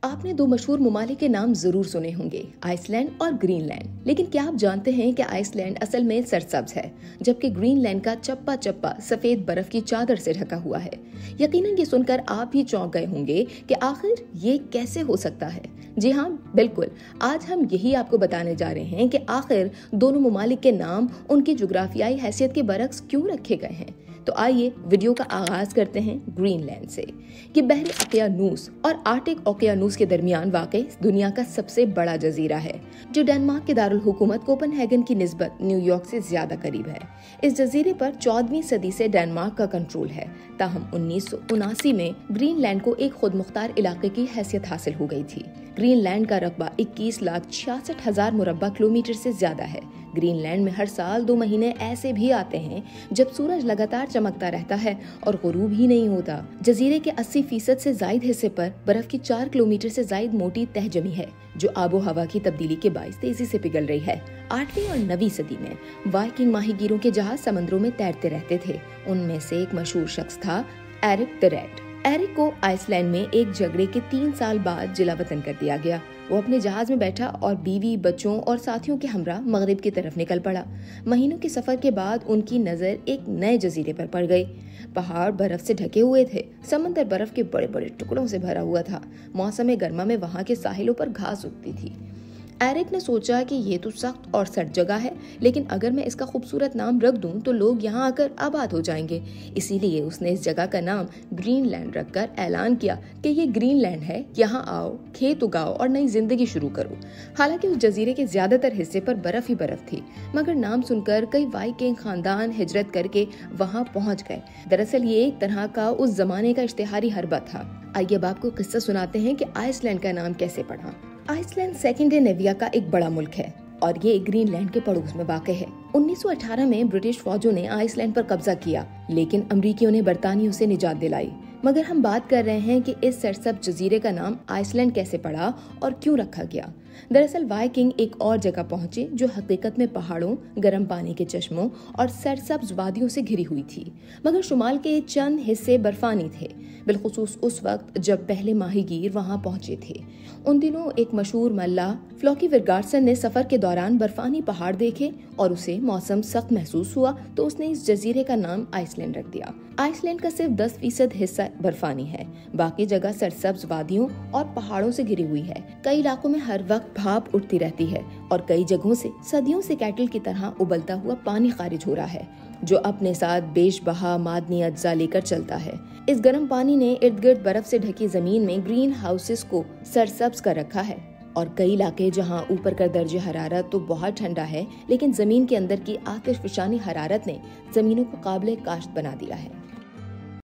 आपने दो मशहूर ममालिक के नाम जरूर सुने होंगे, आइसलैंड और ग्रीनलैंड। लेकिन क्या आप जानते हैं कि आइसलैंड असल में सरसब्ज है, जबकि ग्रीनलैंड का चप्पा चप्पा सफेद बर्फ की चादर से ढका हुआ है। यकीनन ये सुनकर आप भी चौंक गए होंगे कि आखिर ये कैसे हो सकता है। जी हाँ, बिल्कुल, आज हम यही आपको बताने जा रहे हैं कि आखिर दोनों ममालिक के नाम उनकी जुग्राफियाई हैसियत के बरक्स क्यों रखे गए हैं। तो आइए वीडियो का आगाज करते हैं ग्रीनलैंड से। ये बहरी ओकियानूस और आर्टिक ओकियानूस के दरमियान वाक़ई दुनिया का सबसे बड़ा जजीरा है, जो डेनमार्क के दारुल हुकूमत कोपेनहेगन की निस्बत न्यूयॉर्क से ज्यादा करीब है। इस जजीरे पर 14वीं सदी से डेनमार्क का कंट्रोल है, ताहम 1979 में ग्रीनलैंड को एक खुद मुख्तार इलाके की हैसियत हासिल हो गई थी। ग्रीनलैंड का रकबा 21,66,000 मुरब्बा किलोमीटर से ज्यादा है। ग्रीनलैंड में हर साल 2 महीने ऐसे भी आते हैं जब सूरज लगातार चमकता रहता है और गुरूब ही नहीं होता। जजीरे के 80% से जायद हिस्से पर बर्फ की 4 किलोमीटर से जायद मोटी तह जमी है, जो आबो हवा की तब्दीली के बाइस तेजी से पिघल रही है। 8वीं और 9वीं सदी में वाइकिंग माहीगीरों के जहाज समुद्रों में तैरते रहते थे। उनमें से एक मशहूर शख्स था एरिक द रेड। एरिक को आइसलैंड में एक झगड़े के 3 साल बाद जिला वतन कर दिया गया। वो अपने जहाज में बैठा और बीवी, बच्चों और साथियों के हमरा मगरिब की तरफ निकल पड़ा। महीनों के सफर के बाद उनकी नजर एक नए जजीरे पर पड़ गई। पहाड़ बर्फ से ढके हुए थे, समंदर बर्फ के बड़े बड़े टुकड़ों से भरा हुआ था। मौसम गर्मा में वहां के साहिलों पर घास उगती थी। एरिक ने सोचा कि ये तो सख्त और सर्द जगह है, लेकिन अगर मैं इसका खूबसूरत नाम रख दूं तो लोग यहाँ आकर आबाद हो जाएंगे। इसीलिए उसने इस जगह का नाम ग्रीनलैंड रखकर ऐलान किया कि ये ग्रीनलैंड है, यहाँ आओ, खेत उगाओ और नई जिंदगी शुरू करो। हालांकि उस जजीरे के ज्यादातर हिस्से पर बर्फ ही बर्फ थी, मगर नाम सुनकर कई वाइकिंग खानदान हिजरत करके वहाँ पहुँच गए। दरअसल ये एक तरह का उस जमाने का इश्तिहारी हरबा था। आइए अब आपको किस्सा सुनाते हैं कि आइसलैंड का नाम कैसे पड़ा। आइसलैंड स्कैंडिनेविया का एक बड़ा मुल्क है और ये ग्रीनलैंड के पड़ोस में वाक़ है। 1918 में ब्रिटिश फौजों ने आइसलैंड पर कब्जा किया, लेकिन अमरीकियों ने बरतानियों से निजात दिलाई। मगर हम बात कर रहे हैं कि इस सरसब्ज जजीरे का नाम आइसलैंड कैसे पड़ा और क्यों रखा गया। दरअसल वाइकिंग एक और जगह पहुंचे जो हकीकत में पहाड़ों, गर्म पानी के चश्मों और सरसब्ज वादियों से घिरी हुई थी, मगर शुमाल के चंद हिस्से बर्फानी थे, बिलखुसूस उस वक्त जब पहले माहीगीर वहां पहुंचे थे। उन दिनों एक मशहूर मल्लाह फ्लॉकी विरगार्सन ने सफर के दौरान बर्फानी पहाड़ देखे और उसे मौसम सख्त महसूस हुआ, तो उसने इस जजीरे का नाम आइसलैंड रख दिया। आइसलैंड का सिर्फ 10% हिस्सा बर्फानी है, बाकी जगह सरसब्ज वादियों और पहाड़ों से घिरी हुई है। कई इलाकों में हर वक्त भाप उठती रहती है और कई जगहों से सदियों से कैटल की तरह उबलता हुआ पानी खारिज हो रहा है, जो अपने साथ बेशबहा मादनी अज्जा लेकर चलता है। इस गर्म पानी ने इर्द गिर्द बर्फ से ढकी जमीन में ग्रीन हाउसेस को सरसब्ज कर रखा है और कई इलाके जहां ऊपर का दर्जे हरारत तो बहुत ठंडा है, लेकिन जमीन के अंदर की आतिशफशानी हरारत ने जमीनों को काबिले काश्त बना दिया है।